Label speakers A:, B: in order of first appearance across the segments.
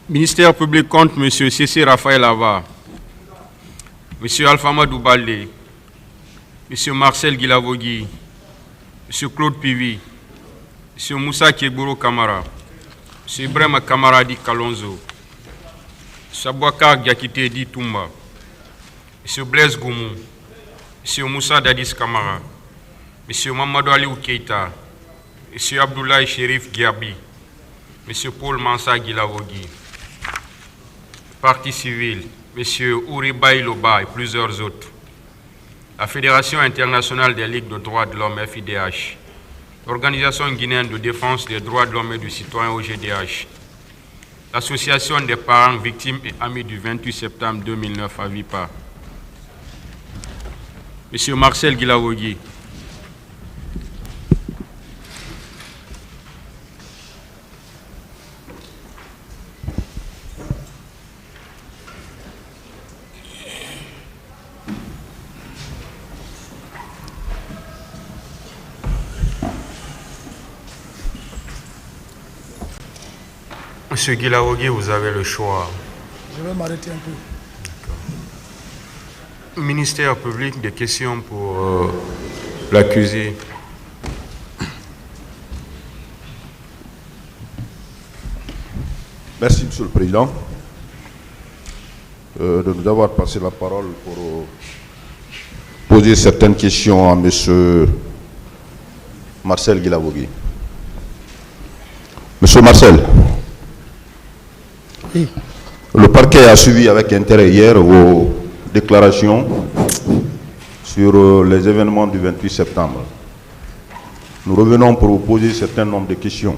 A: Ministère public compte M. C.C. Raphaël Ava, M. Alphamadou Baldé, M. Marcel Guilavogui, M. Claude Pivi, M. Moussa Kiegoro Kamara, M. Ibrahim Kamara Di Kalonzo, M. Abouakar Diakité Di Toumba, M. Blaise Goumou, M. Moussa Dadis Kamara, M. Mamadou Aliou Keita, M. Abdoulaye Chérif Giabi, M. Paul Mansa Guilavogui. Parti civil, M. Ouribaï Loba et plusieurs autres. La Fédération internationale des ligues de droits de l'homme, FIDH. L'Organisation guinéenne de défense des droits de l'homme et du citoyen, OGDH. L'Association des parents victimes et amis du 28 septembre 2009 à VIPA. M. Marcel Guilavogui. Monsieur Guilavogui, vous avez le choix.
B: Je vais m'arrêter un peu.
A: Ministère public, des questions pour l'accusé.
C: Merci, Monsieur le Président, de nous avoir passé la parole pour poser certaines questions à Monsieur Marcel Guilavogui. Monsieur Marcel.
B: Oui.
C: Le parquet a suivi avec intérêt hier vos déclarations sur les événements du 28 septembre. Nous revenons pour vous poser un certain nombre de questions.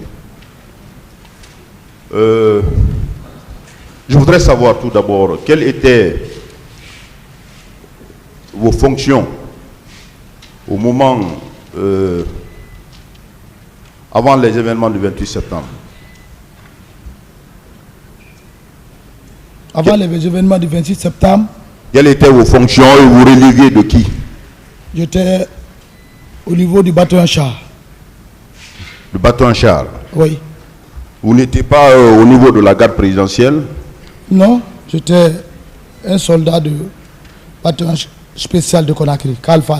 C: Je voudrais savoir tout d'abord quelles étaient vos fonctions au moment avant les événements du 28 septembre.
B: Avant les événements du 26 septembre.
C: Quelles étaient vos fonctions et vous reléguez de qui?
B: J'étais au niveau du bateau en char.
C: Le bateau en char?
B: Oui.
C: Vous n'étiez pas au niveau de la garde présidentielle?
B: Non, j'étais un soldat de bateau spécial de Conakry, Kalfa.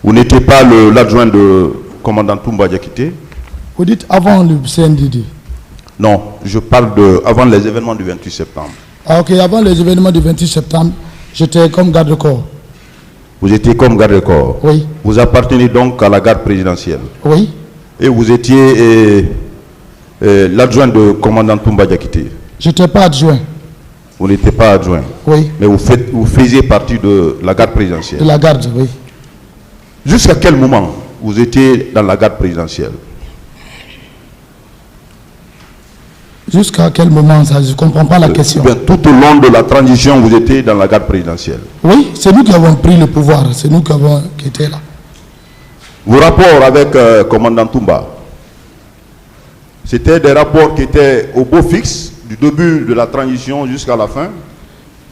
C: Vous n'étiez pas l'adjoint de commandant Toumba Diakité?
B: Vous dites avant le CNDD?
C: Non, je parle avant les événements du 28 septembre.
B: Ah ok, avant les événements du 28 septembre, j'étais comme garde-corps.
C: Vous étiez comme garde-corps?
B: Oui.
C: Vous appartenez donc à la garde présidentielle?
B: Oui.
C: Et vous étiez l'adjoint de commandant Toumba Diakité?
B: Je n'étais pas adjoint.
C: Vous n'étiez pas adjoint?
B: Oui.
C: Mais vous faisiez partie de la garde présidentielle?
B: De la garde, oui.
C: Jusqu'à quel moment vous étiez dans la garde présidentielle?
B: Jusqu'à quel moment ça? Je ne comprends pas la question.
C: Bien, tout au long de la transition, vous étiez dans la garde présidentielle?
B: Oui, c'est nous qui avons pris le pouvoir, c'est nous qui étions là.
C: Vos rapports avec commandant Toumba, c'était des rapports qui étaient au beau fixe, du début de la transition jusqu'à la fin?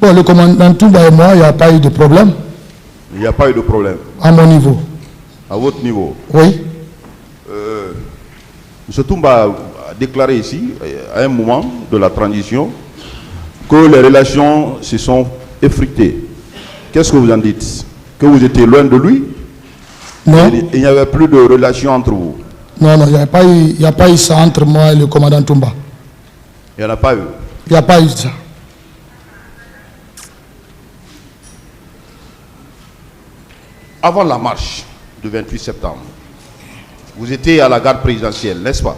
B: Bon, le commandant Toumba et moi, il n'y a pas eu de problème.
C: Il n'y a pas eu de problème?
B: À mon niveau.
C: À votre niveau?
B: Oui.
C: M. Toumba a déclaré ici, à un moment de la transition, que les relations se sont effritées. Qu'est-ce que vous en dites? Que vous étiez loin de lui?
B: Non.
C: Il n'y avait plus de relations entre vous?
B: Non, non, il n'y a pas eu ça entre moi et le commandant Toumba.
C: Il n'y en a pas eu?
B: Il n'y a pas eu ça.
C: Avant la marche du 28 septembre, vous étiez à la garde présidentielle, n'est-ce pas?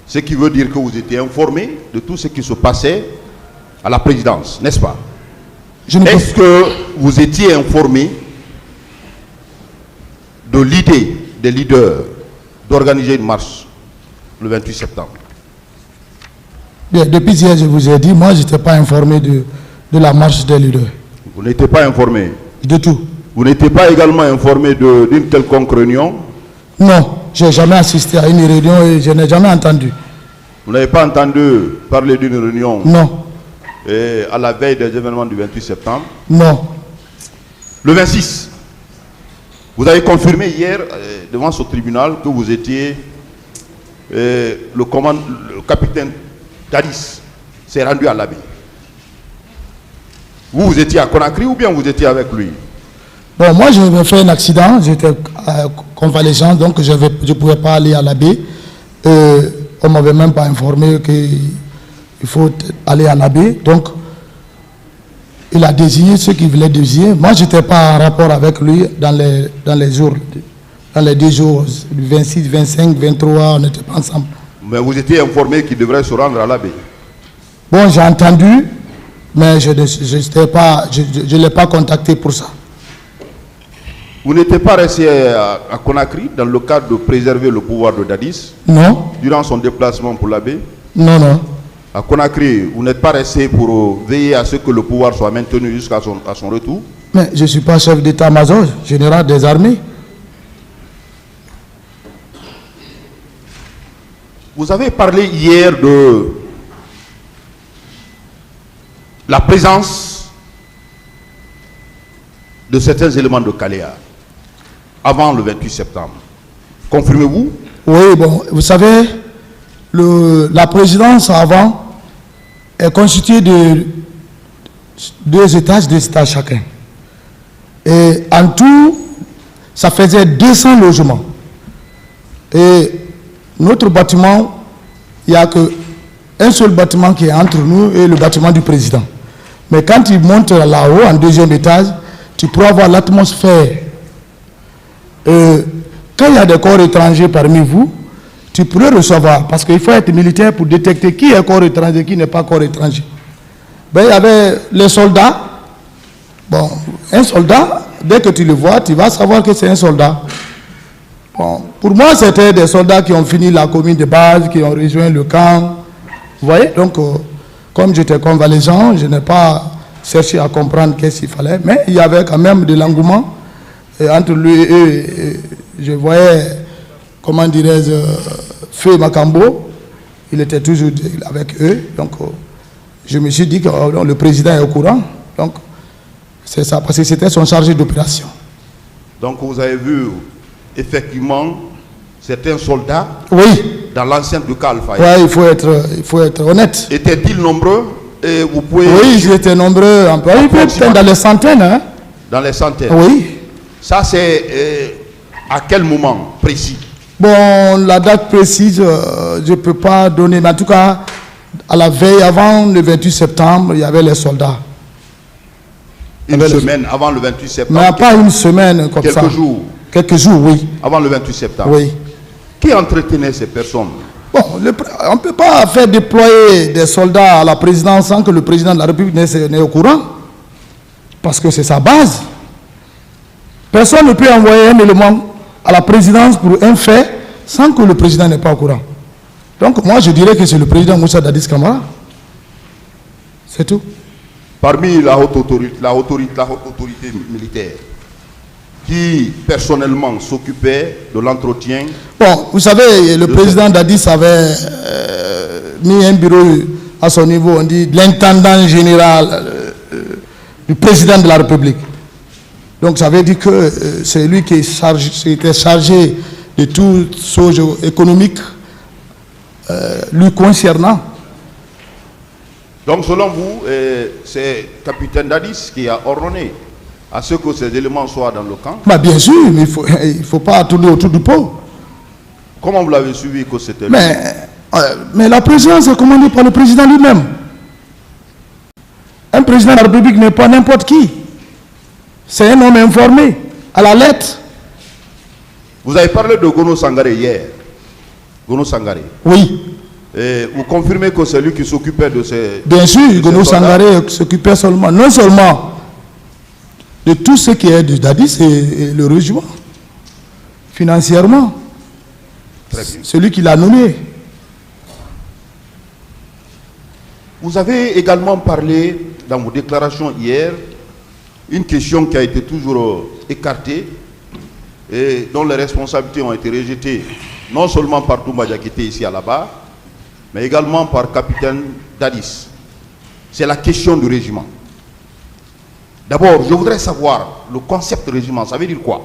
C: Ce qui veut dire que vous étiez informé de tout ce qui se passait à la présidence, n'est-ce pas? Est-ce que vous étiez informé de l'idée des leaders d'organiser une marche le 28 septembre?
B: Bien, depuis hier, je vous ai dit, moi, je n'étais pas informé de la marche des leaders.
C: Vous n'étiez pas informé?
B: De tout.
C: Vous n'étiez pas également informé d'une quelconque réunion?
B: Non, je n'ai jamais assisté à une réunion et je n'ai jamais entendu.
C: Vous n'avez pas entendu parler d'une réunion?
B: Non.
C: Et à la veille des événements du 28 septembre?
B: Non.
C: Le 26, vous avez confirmé hier devant ce tribunal que vous étiez le capitaine Dadis s'est rendu à l'Abbé. Vous étiez à Conakry ou bien vous étiez avec lui?
B: Bon, moi, j'avais fait un accident, j'étais convalescent, donc je ne pouvais pas aller à l'Abbé. On ne m'avait même pas informé qu'il faut aller à l'Abbé. Donc, il a désigné ceux qui voulaient désigner. Moi, je n'étais pas en rapport avec lui dans les jours, dans les 2 jours, 26, 25, 23, on n'était pas ensemble.
C: Mais vous étiez informé qu'il devrait se rendre à l'Abbé?
B: Bon, j'ai entendu, mais je ne l'ai pas contacté pour ça.
C: Vous n'étiez pas resté à Conakry dans le cadre de préserver le pouvoir de Dadis?
B: Non.
C: Durant son déplacement pour l'Abbé?
B: Non, non.
C: À Conakry, vous n'êtes pas resté pour veiller à ce que le pouvoir soit maintenu jusqu'à son retour?
B: Mais je ne suis pas chef d'état-major, général des armées.
C: Vous avez parlé hier de la présence de certains éléments de Kalea avant le 28 septembre. Confirmez-vous?
B: Oui, bon, vous savez, la présidence avant est constituée de 2 étages chacun. Et en tout, ça faisait 200 logements. Et notre bâtiment, il n'y a qu'un seul bâtiment qui est entre nous et le bâtiment du président. Mais quand il monte là-haut, en 2e étage, tu pourras voir l'atmosphère. Quand il y a des corps étrangers parmi vous, tu pourrais recevoir, parce qu'il faut être militaire pour détecter qui est corps étranger, qui n'est pas corps étranger. Ben, il y avait les soldats. Bon, un soldat, dès que tu le vois, tu vas savoir que c'est un soldat. Bon, pour moi, c'était des soldats qui ont fini la commune de base, qui ont rejoint le camp. Vous voyez, donc, comme j'étais convalescent, je n'ai pas cherché à comprendre qu'est-ce qu'il fallait, mais il y avait quand même de l'engouement. Et entre lui et eux, je voyais, comment dirais-je, Feu Makambo, il était toujours avec eux. Donc, je me suis dit que le président est au courant. Donc, c'est ça, parce que c'était son chargé d'opération. Donc,
C: vous avez vu, effectivement, certains soldats,
B: oui,
C: dans l'enceinte du Kalfa.
B: Oui, il faut être honnête.
C: Étaient-ils nombreux? Et vous pouvez...
B: Oui, ils étaient nombreux. Peut-être dans les centaines. Hein?
C: Dans les centaines?
B: Oui.
C: Ça, c'est à quel moment précis?
B: Bon, la date précise, je ne peux pas donner. Mais en tout cas, à la veille, avant le 28 septembre, il y avait les soldats.
C: Une semaine avant le 28 septembre?
B: Mais pas une semaine comme ça.
C: Quelques jours?
B: Quelques jours, oui.
C: Avant le 28 septembre?
B: Oui.
C: Qui entretenait ces personnes?
B: Bon, on ne peut pas faire déployer des soldats à la présidence sans que le président de la République n'est au courant. Parce que c'est sa base. Personne ne peut envoyer un élément à la présidence pour un fait sans que le président n'est pas au courant. Donc moi je dirais que c'est le président Moussa Dadis Camara. C'est tout.
C: Parmi la haute autorité militaire, qui personnellement s'occupait de l'entretien.
B: Bon, vous savez, le président Dadis avait mis un bureau à son niveau, on dit l'intendant général du président de la République. Donc ça veut dire que c'est lui qui était chargé de toutes choses économiques lui concernant.
C: Donc selon vous, c'est capitaine Dadis qui a ordonné à ce que ces éléments soient dans le camp?
B: Bah bien sûr, mais il faut pas tourner autour du pot.
C: Comment vous l'avez suivi que c'était?
B: Mais la présidence est commandée par le président lui-même. Un président de la République n'est pas n'importe qui. C'est un homme informé, à la lettre.
C: Vous avez parlé de Gono Sangaré hier. Gono Sangaré.
B: Oui.
C: Et vous confirmez que c'est lui qui s'occupait de ces...
B: Bien sûr, Gono Sangaré s'occupait seulement, non seulement de tout ce qui est de Dadis et le régiment, financièrement.
C: Très bien.
B: Celui qui l'a nommé.
C: Vous avez également parlé dans vos déclarations hier, une question qui a été toujours écartée et dont les responsabilités ont été rejetées, non seulement par Toumba Diakité ici à la barre, mais également par capitaine Dadis. C'est la question du régiment. D'abord, je voudrais savoir le concept de régiment, ça veut dire quoi?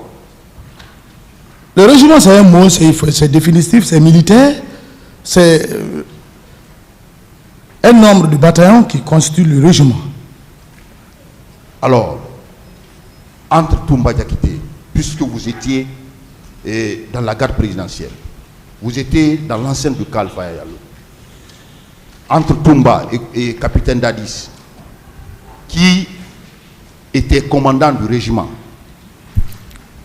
B: Le régiment, c'est un mot, c'est définitif, c'est militaire, c'est un nombre de bataillons qui constituent le régiment.
C: Alors, entre Toumba Diakité, puisque vous étiez dans la garde présidentielle, vous étiez dans l'enceinte de Alpha Yalo, entre Toumba et capitaine Dadis, qui était commandant du régiment.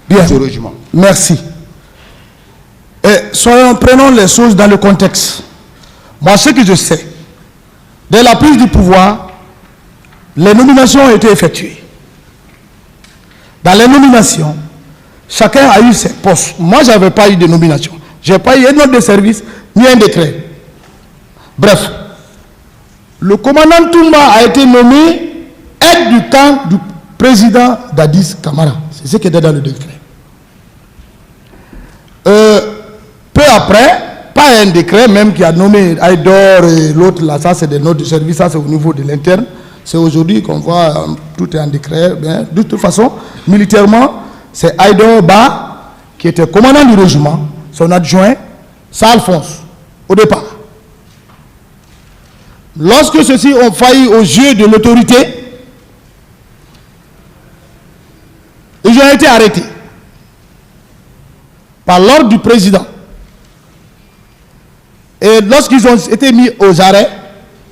B: Bien,
C: Ce régiment.
B: merci. Et prenons les choses dans le contexte. Moi, ce que je sais, dès la prise du pouvoir, les nominations ont été effectuées. Dans les nominations, chacun a eu ses postes. Moi, je n'avais pas eu de nomination. Je n'ai pas eu un ordre de service, ni un décret. Bref, le commandant Toumba a été nommé aide du camp du président Dadis Camara. C'est ce qui était dans le décret. Peu après, pas un décret même qui a nommé Aïdor et l'autre là, ça c'est des notes de service, ça c'est au niveau de l'interne. C'est aujourd'hui qu'on voit, tout est en décret. Bien, de toute façon, militairement, c'est Aïdor Ba qui était commandant du régiment, son adjoint, c'est Alphonse, au départ. Lorsque ceux-ci ont failli aux yeux de l'autorité, ils ont été arrêtés par l'ordre du président. Et lorsqu'ils ont été mis aux arrêts,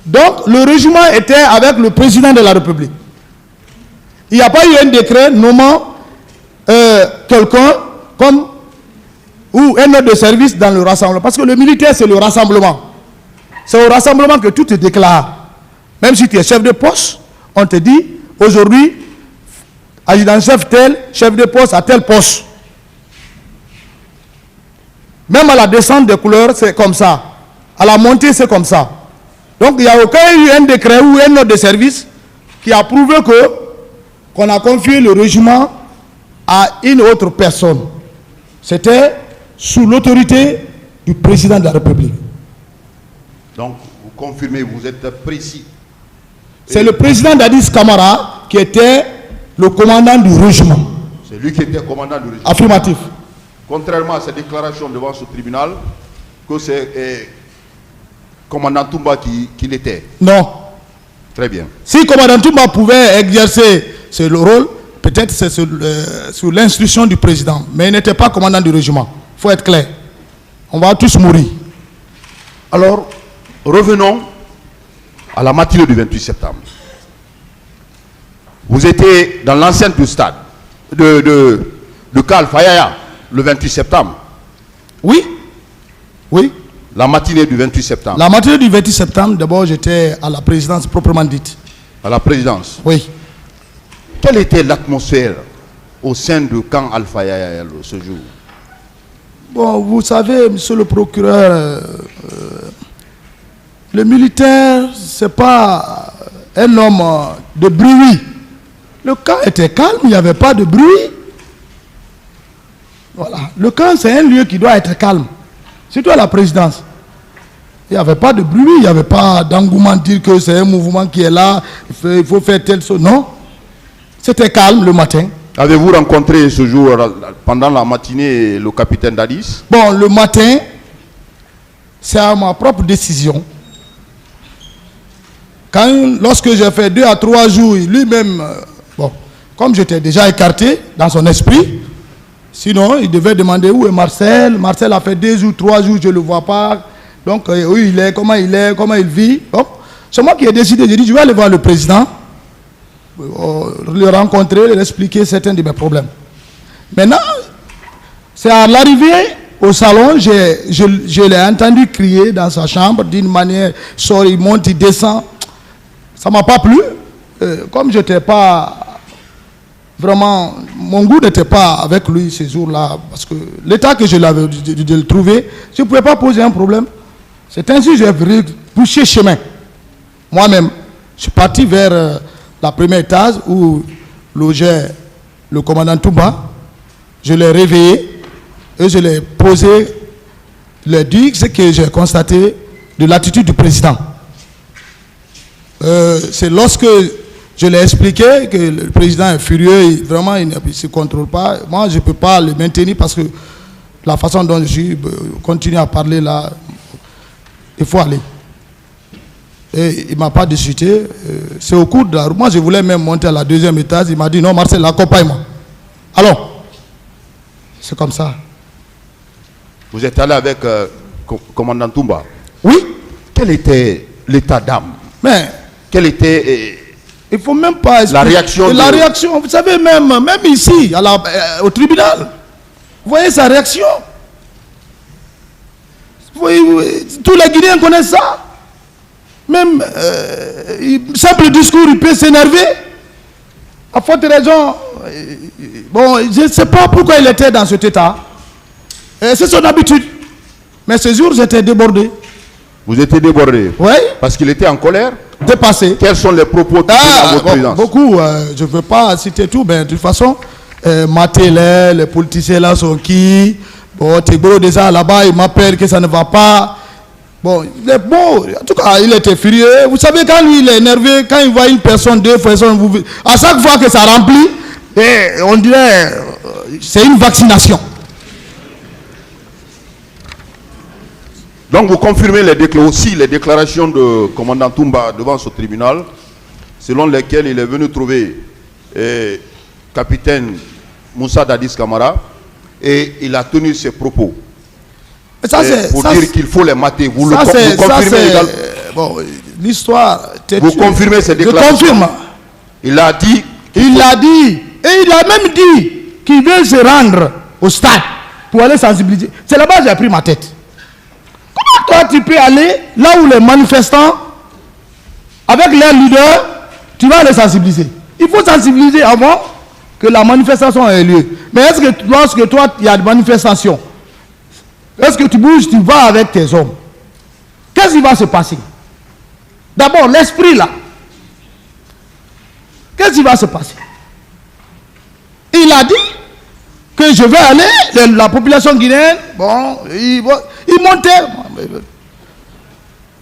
B: donc le régiment était avec le président de la République. Il n'y a pas eu un décret nommant quelqu'un comme ou un ordre de service dans le rassemblement. Parce que le militaire, c'est le rassemblement. C'est au rassemblement que tout est déclaré. Même si tu es chef de poste, on te dit aujourd'hui, adjudant-chef tel, chef de poste à tel poste. Même à la descente des couleurs, c'est comme ça. À la montée, c'est comme ça. Donc, il n'y a aucun eu un décret ou un ordre de service qui a prouvé qu'on a confié le régiment à une autre personne. C'était sous l'autorité du président de la République.
C: Donc, vous confirmez, vous êtes précis.
B: C'est le président Dadis Camara qui était le commandant du régiment.
C: C'est lui qui était commandant du régiment.
B: Affirmatif.
C: Contrairement à cette déclaration devant ce tribunal, que c'est commandant Toumba qui l'était.
B: Non.
C: Très bien.
B: Si commandant Toumba pouvait exercer ce rôle, peut-être c'est sous l'instruction du président. Mais il n'était pas commandant du régiment. Il faut être clair. On va tous mourir.
C: Alors, revenons à la matinée du 28 septembre. Vous étiez dans l'enceinte du stade de Kalfayaya le 28 septembre.
B: Oui. Oui.
C: La matinée du 28 septembre.
B: La matinée du 28 septembre, d'abord j'étais à la présidence proprement dite.
C: À la présidence.
B: Oui.
C: Quelle était l'atmosphère au sein du camp Alpha Yaya ce jour?
B: Bon, vous savez, monsieur le procureur, le militaire, ce n'est pas un homme de bruit. Le camp était calme, il n'y avait pas de bruit. Voilà. Le camp, c'est un lieu qui doit être calme. Surtout à la présidence. Il n'y avait pas de bruit, il n'y avait pas d'engouement dire que c'est un mouvement qui est là, il faut faire telle chose. Non. C'était calme le matin.
C: Avez-vous rencontré ce jour, pendant la matinée, le capitaine Dadis?
B: Bon, le matin, c'est à ma propre décision. Lorsque j'ai fait 2 à 3 jours, lui-même, bon, comme j'étais déjà écarté dans son esprit, sinon il devait demander où est Marcel. Marcel a fait 2 jours, 3 jours, je ne le vois pas. Donc, où il est, comment il vit. Bon, c'est moi qui ai décidé, j'ai dit, je vais aller voir le président, le rencontrer, lui expliquer certains de mes problèmes. Maintenant, c'est à l'arrivée au salon, je l'ai entendu crier dans sa chambre d'une manière, sort, il monte, il descend. Ça ne m'a pas plu. Comme je n'étais pas vraiment, mon goût n'était pas avec lui ces jours-là, parce que l'état que je l'avais de le trouver, je ne pouvais pas poser un problème. C'est ainsi que j'ai bouché chemin. Moi-même, je suis parti vers la première étage où logeait le commandant Toumba. Je l'ai réveillé et je l'ai posé, le dit ce que j'ai constaté de l'attitude du président. C'est lorsque je l'ai expliqué que le président est furieux, et vraiment il ne se contrôle pas. Moi, je ne peux pas le maintenir parce que la façon dont je continue à parler là, il faut aller. Et il ne m'a pas discuté. C'est au cours de la route. Moi, je voulais même monter à la deuxième étage. Il m'a dit, non, Marcel, accompagne-moi. Allons. C'est comme ça.
C: Vous êtes allé avec commandant Toumba.
B: Oui.
C: Quel était l'état d'âme?
B: Mais
C: quelle était
B: il ne faut même pas expliquer.
C: La réaction.
B: La réaction, vous savez, même ici, au tribunal, vous voyez sa réaction. Vous voyez, tous les Guinéens connaissent ça. Même simple discours, il peut s'énerver. À forte raison. Bon, je ne sais pas pourquoi il était dans cet état. C'est son habitude. Mais ce jour, j'étais débordé.
C: Vous étiez débordé?
B: Oui.
C: Parce qu'il était en colère?
B: Dépassé.
C: Quels sont les propos de votre présidence?
B: Beaucoup. Je ne veux pas citer tout, mais de toute façon, Matélet, les politiciens là sont qui? Bon, Tegbo déjà là-bas, il m'appelle que ça ne va pas. Bon, il est beau. En tout cas, il était furieux. Vous savez, quand lui, il est énervé, quand il voit une personne, deux personnes, à chaque fois que ça remplit, on dirait c'est une vaccination.
C: Donc vous confirmez aussi les déclarations de commandant Toumba devant ce tribunal, selon lesquelles il est venu trouver capitaine Moussa Dadis Camara et il a tenu ses propos.
B: Ça,
C: pour dire qu'il faut les mater. Vous confirmez également.
B: Bon, l'histoire.
C: Vous confirmez ces déclarations? Je confirme. Il a dit.
B: Il l'a dit. Et il a même dit qu'il veut se rendre au stade pour aller sensibiliser. C'est là-bas que j'ai pris ma tête. Comment toi tu peux aller là où les manifestants, avec leurs leaders, tu vas les sensibiliser? Il faut sensibiliser avant que la manifestation ait lieu. Mais est-ce que lorsque toi, il y a des manifestations, est-ce que tu bouges, tu vas avec tes hommes? Qu'est-ce qui va se passer? D'abord, l'esprit là. Qu'est-ce qui va se passer? Il a dit que je vais aller, la population guinéenne, bon, il montait.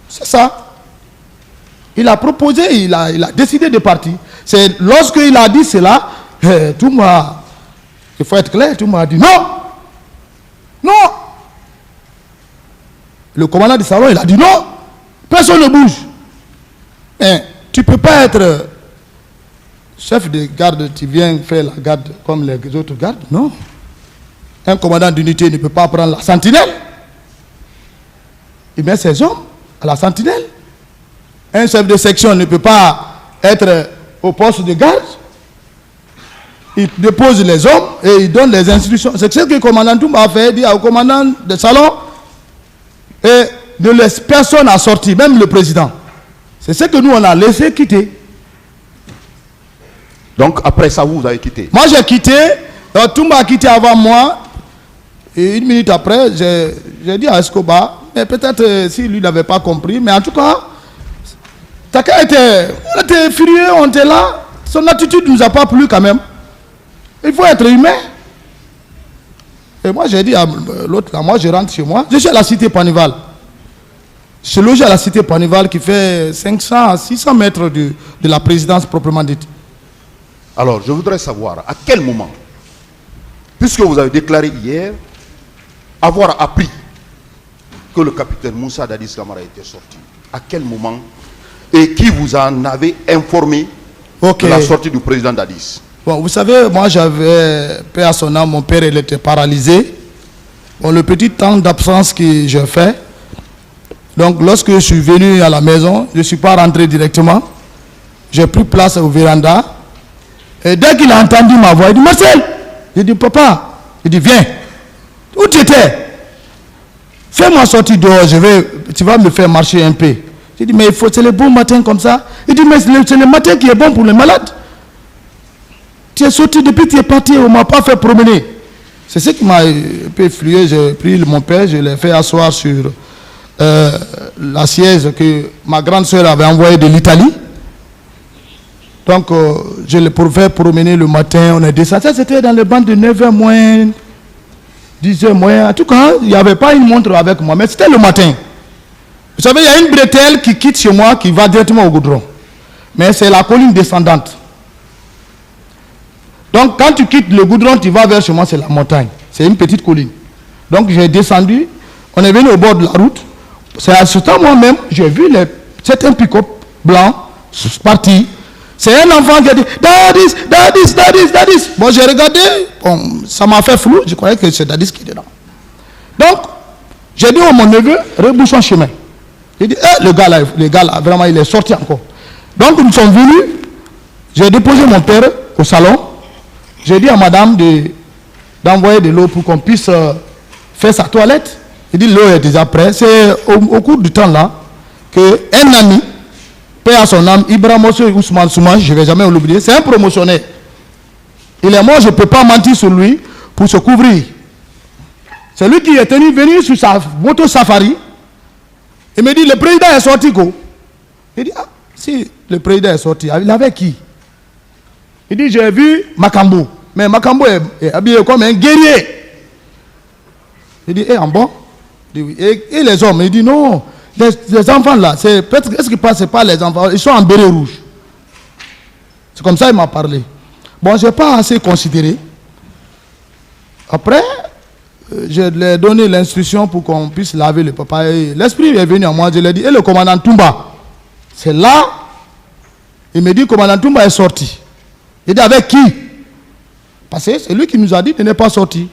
B: C'est ça. Il a proposé, il a décidé de partir. C'est lorsqu'il a dit cela, tout le monde, il faut être clair, tout le monde a dit non. Non. Le commandant du salon, il a dit non. Personne ne bouge. Mais tu ne peux pas être chef de garde, tu viens faire la garde comme les autres gardes. Non. Un commandant d'unité ne peut pas prendre la sentinelle. Il met ses hommes à la sentinelle. Un chef de section ne peut pas être au poste de garde. Il dépose les hommes et il donne les instructions. C'est ce que le commandant Toumba a fait, dit au commandant de salon, et ne laisse personne à sortir, même le président. C'est ce que nous on a laissé quitter.
C: Donc après ça, vous avez quitté? Moi
B: j'ai quitté, Toumba a quitté avant moi. Et une minute après, j'ai dit à Escobar, mais peut-être si lui n'avait pas compris, mais en tout cas, Taka était furieux, on était là. Son attitude ne nous a pas plu quand même. Il faut être humain. Et moi j'ai dit à l'autre là, moi je rentre chez moi. Je suis à la cité Panival. Je suis logé à la cité Panival qui fait 500 à 600 mètres de la présidence proprement dite.
C: Alors je voudrais savoir à quel moment, puisque vous avez déclaré hier avoir appris que le capitaine Moussa Dadis Camara était sorti, à quel moment et qui vous en avait informé de la sortie du président Dadis?
B: Bon, vous savez, moi j'avais, paix à son âme, mon père il était paralysé. Bon, le petit temps d'absence que j'ai fait, donc lorsque je suis venu à la maison, je ne suis pas rentré directement. J'ai pris place au véranda. Et dès qu'il a entendu ma voix, il dit Marcel. J'ai dit papa. Il dit viens. Où tu étais? Fais-moi sortir dehors, tu vas me faire marcher un peu. J'ai dit mais c'est le bon matin comme ça. Il dit mais c'est le matin qui est bon pour les malades. Tu es sorti depuis que tu es parti, on ne m'a pas fait promener. C'est ce qui m'a un peu effrayé. J'ai pris mon père, je l'ai fait asseoir sur la siège que ma grande soeur avait envoyée de l'Italie. Donc, je l'ai fait promener le matin, on est descendu. Ça, c'était dans les bandes de 9h moins, 10h moins. En tout cas, il n'y avait pas une montre avec moi, mais c'était le matin. Vous savez, il y a une bretelle qui quitte chez moi, qui va directement au goudron. Mais c'est la colline descendante. Donc, quand tu quittes le goudron, tu vas vers chez moi, c'est la montagne. C'est une petite colline. Donc, j'ai descendu, on est venu au bord de la route. C'est à ce temps, moi-même, j'ai vu C'est un pick-up blanc, parti. C'est un enfant qui a dit Dadis. Bon, j'ai regardé, bon, ça m'a fait flou, je croyais que c'est Dadis qui est dedans. Donc, j'ai dit à mon neveu, rebouche son chemin. Il dit, le gars là, vraiment, il est sorti encore. Donc, nous sommes venus, j'ai déposé mon père au salon. J'ai dit à madame d'envoyer de l'eau pour qu'on puisse faire sa toilette. Il dit, l'eau est déjà prête. C'est au cours du temps là qu'un ami, paix à son âme, Ibrahim Ousmane Souma, je ne vais jamais l'oublier, c'est un promotionnaire. Il est mort, je ne peux pas mentir sur lui pour se couvrir. C'est lui qui est venu sur sa moto safari. Il me dit, le président est sorti quoi? Il dit, ah, si le président est sorti, il avait qui? Il dit, j'ai vu Makambo. Mais Makambo est habillé comme un guerrier. Il dit, en bon? Il dit, oui. Et les hommes? Il dit, non, les enfants là, est-ce qu'ils passent pas les enfants? Ils sont en béret rouge. C'est comme ça qu'il m'a parlé. Bon, je n'ai pas assez considéré. Après, je lui ai donné l'instruction pour qu'on puisse laver le papa. L'esprit est venu à moi, je lui ai dit, et le commandant Toumba? C'est là, il me dit, le commandant Toumba est sorti. Il dit, avec qui? Parce que c'est lui qui nous a dit qu'il n'est pas sorti.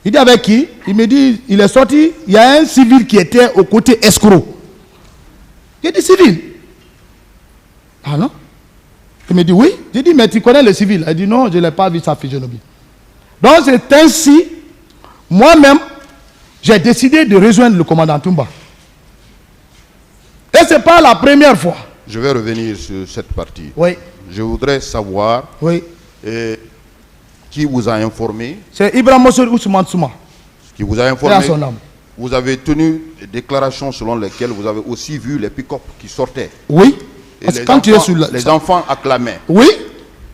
B: Il dit, avec qui? Il me dit, il est sorti, il y a un civil qui était au côté escroc. Il dit, civil? Ah non? Il me dit, oui. J'ai dit, mais tu connais le civil? Il dit, non, je ne l'ai pas vu sa physionomie. Donc c'est ainsi, moi-même, j'ai décidé de rejoindre le commandant Toumba. Et ce n'est pas la première fois.
C: Je vais revenir sur cette partie.
B: Oui.
C: Je voudrais savoir qui vous a informé.
B: C'est Ibrahim Ousmane Souma.
C: Qui vous a informé.
B: À son âme.
C: Vous avez tenu des déclarations selon lesquelles vous avez aussi vu les pick-up qui sortaient.
B: Oui.
C: Et
B: Parce
C: les,
B: que quand
C: enfants,
B: tu es sur
C: les enfants acclamaient.
B: Oui.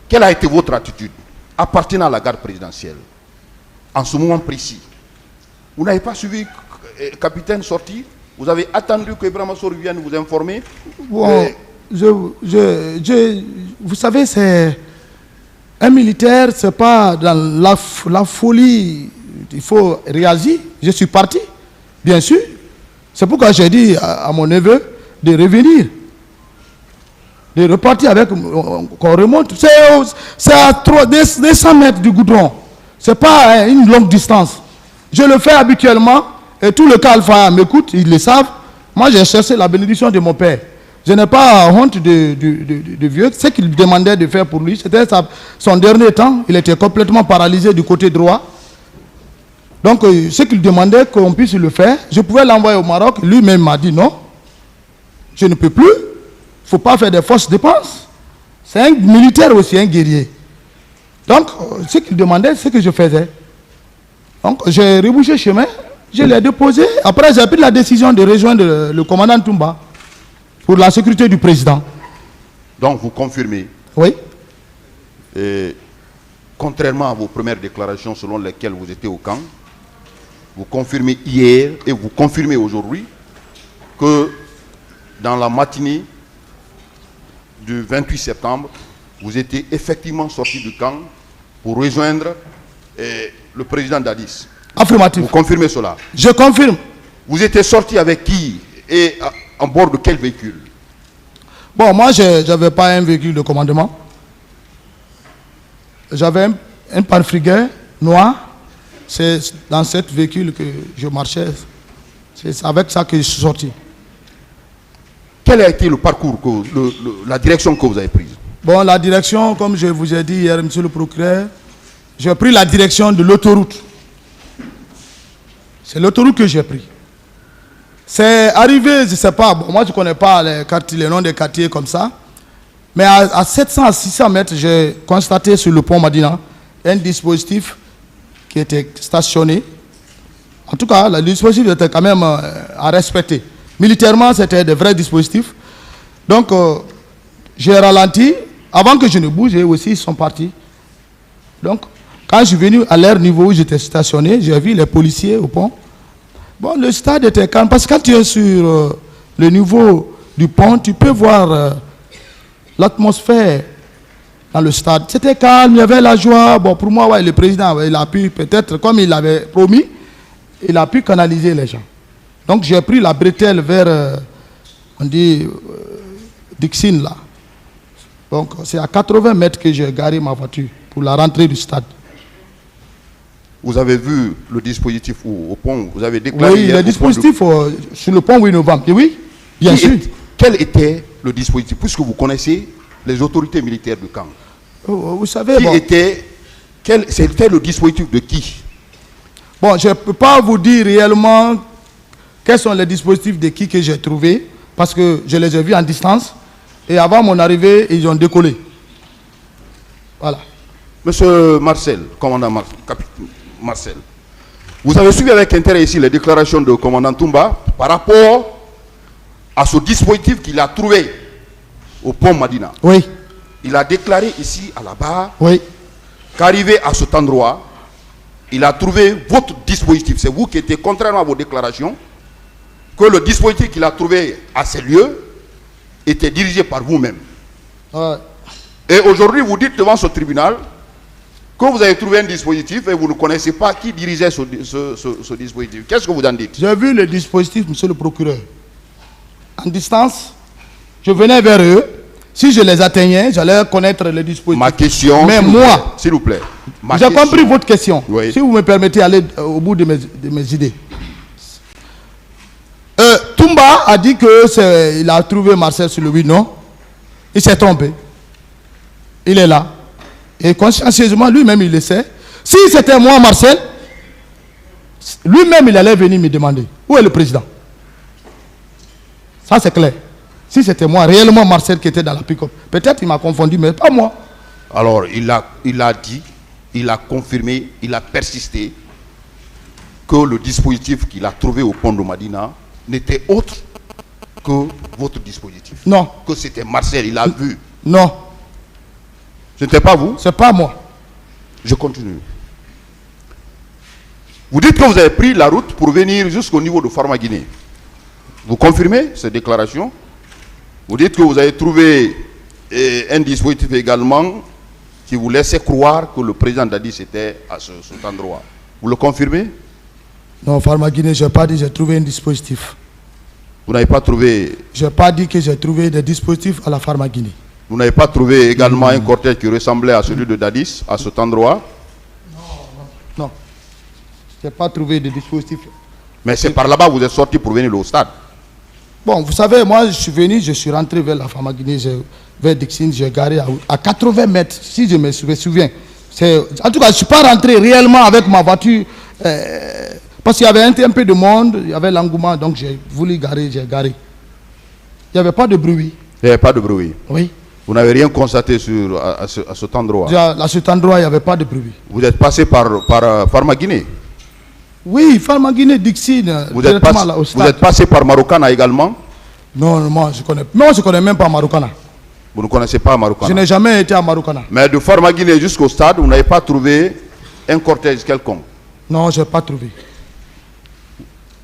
C: Quelle a été votre attitude appartenant à la garde présidentielle en ce moment précis? Vous n'avez pas suivi le capitaine sorti? Vous avez attendu que Ibrahim Massour vienne vous informer?
B: Bon, vous savez, c'est un militaire, c'est pas dans la folie. Il faut réagir. Je suis parti, bien sûr. C'est pourquoi j'ai dit à mon neveu de revenir, de repartir avec, qu'on remonte. C'est à 200 mètres du goudron. C'est pas une longue distance. Je le fais habituellement et tout le cas Alpha m'écoute, ils le savent. Moi, j'ai cherché la bénédiction de mon père. Je n'ai pas honte de vieux. Ce qu'il demandait de faire pour lui, c'était son dernier temps. Il était complètement paralysé du côté droit. Donc, ce qu'il demandait qu'on puisse le faire, je pouvais l'envoyer au Maroc. Lui-même m'a dit non, je ne peux plus. Il ne faut pas faire des fausses dépenses. C'est un militaire aussi, un guerrier. Donc, ce qu'il demandait, c'est ce que je faisais. Donc, j'ai rebouché chemin, je l'ai déposé. Après, j'ai pris la décision de rejoindre le commandant Toumba pour la sécurité du président.
C: Donc, vous confirmez?
B: Oui.
C: Et, contrairement à vos premières déclarations selon lesquelles vous étiez au camp, vous confirmez hier et vous confirmez aujourd'hui que dans la matinée du 28 septembre, vous étiez effectivement sorti du camp pour rejoindre le président Dadis.
B: Affirmatif.
C: Vous confirmez cela?
B: Je confirme.
C: Vous étiez sorti avec qui et en bord de quel véhicule?
B: Bon, moi, je n'avais pas un véhicule de commandement. J'avais un pare-frigueur noir. C'est dans ce véhicule que je marchais. C'est avec ça que je suis sorti.
C: Quel a été le parcours, la direction que vous avez prise?
B: Bon, la direction, comme je vous ai dit hier, monsieur le procureur, j'ai pris la direction de l'autoroute. C'est l'autoroute que j'ai pris. C'est arrivé, je ne sais pas, bon, moi je ne connais pas les noms des quartiers comme ça, mais à 700 à 600 mètres, j'ai constaté sur le pont Madina un dispositif qui était stationné. En tout cas, le dispositif était quand même à respecter. Militairement, c'était de vrais dispositifs. Donc, j'ai ralenti. Avant que je ne bouge, aussi, ils sont partis. Donc, quand je suis venu à leur niveau où j'étais stationné, j'ai vu les policiers au pont. Bon, le stade était calme. Parce que quand tu es sur le niveau du pont, tu peux voir l'atmosphère dans le stade. C'était calme, il y avait la joie. Bon, pour moi, ouais, le président, ouais, il a pu, peut-être, comme il l'avait promis, il a pu canaliser les gens. Donc, j'ai pris la bretelle vers, on dit, Dixine là. Donc c'est à 80 mètres que j'ai garé ma voiture pour la rentrée du stade.
C: Vous avez vu le dispositif au pont? Vous avez déclaré...
B: Oui, le dispositif sur le pont 8 novembre. Oui, bien sûr.
C: Quel était le dispositif? Puisque vous connaissez les autorités militaires de Caen.
B: Vous savez...
C: C'était le dispositif de qui?
B: Bon, je ne peux pas vous dire réellement quels sont les dispositifs de qui que j'ai trouvé, parce que je les ai vus en distance, et avant mon arrivée, ils ont décollé. Voilà.
C: Monsieur Marcel, commandant Marcel, vous avez suivi avec intérêt ici les déclarations de commandant Toumba par rapport à ce dispositif qu'il a trouvé au pont Madina.
B: Oui.
C: Il a déclaré ici à la barre,
B: oui,
C: qu'arrivé à cet endroit, il a trouvé votre dispositif. C'est vous qui étiez, contrairement à vos déclarations, que le dispositif qu'il a trouvé à ces lieux était dirigé par vous-même. Et aujourd'hui, vous dites devant ce tribunal que vous avez trouvé un dispositif et vous ne connaissez pas qui dirigeait ce dispositif. Qu'est-ce que vous en dites?
B: J'ai vu le dispositif, monsieur le procureur. En distance, je venais vers eux. Si je les atteignais, j'allais connaître le dispositif.
C: Ma question,
B: mais moi,
C: s'il vous plaît.
B: J'ai compris votre question.
C: Oui.
B: Si vous me permettez d'aller au bout de mes idées. Toumba a dit qu'il a trouvé Marcel sur le 8, non? Il s'est trompé. Il est là. Et consciencieusement, lui-même, il le sait. Si c'était moi, Marcel, lui-même, il allait venir me demander, où est le président? Ça, c'est clair. Si c'était moi, réellement Marcel qui était dans la pick-up, peut-être il m'a confondu, mais pas moi.
C: Alors, il a dit, il a confirmé, il a persisté que le dispositif qu'il a trouvé au pont de Madina n'était autre que votre dispositif.
B: Non.
C: Que c'était Marcel, il a vu.
B: Non.
C: Ce n'était pas vous?
B: C'est pas moi.
C: Je continue. Vous dites que vous avez pris la route pour venir jusqu'au niveau de Pharma-Guinée. Vous confirmez cette déclaration? Vous dites que vous avez trouvé un dispositif également qui vous laissait croire que le président Dadis était à cet endroit. Vous le confirmez?
B: Non, Pharma-Guinée, je n'ai pas dit que j'ai trouvé un dispositif.
C: Vous n'avez pas trouvé...
B: Je n'ai pas dit que j'ai trouvé des dispositifs à la Pharma-Guinée.
C: Vous n'avez pas trouvé également un cortège qui ressemblait à celui de Dadis, à cet endroit?
B: Non. Je n'ai pas trouvé de dispositifs.
C: Mais c'est par là-bas que vous êtes sorti pour venir au stade?
B: Bon, vous savez, moi, je suis venu, je suis rentré vers la Pharma-Guinée, vers Dixine, j'ai garé à 80 mètres, si je me souviens. En tout cas, je ne suis pas rentré réellement avec ma voiture, parce qu'il y avait un peu de monde, il y avait l'engouement, donc j'ai voulu garer, j'ai garé. Il n'y avait pas de bruit.
C: Il n'y avait pas de bruit?
B: Oui.
C: Vous n'avez rien constaté à cet endroit?
B: À cet endroit, il n'y avait pas de bruit.
C: Vous êtes passé par Pharma-Guinée?
B: Oui, Pharma-Guinée, Dixine,
C: vous êtes passé par Marokana également?
B: Non, moi je ne connais même pas Marokana.
C: Vous ne connaissez pas Marokana?
B: Je n'ai jamais été à Marokana.
C: Mais de Pharma-Guinée jusqu'au stade, vous n'avez pas trouvé un cortège quelconque?
B: Non, je n'ai pas trouvé.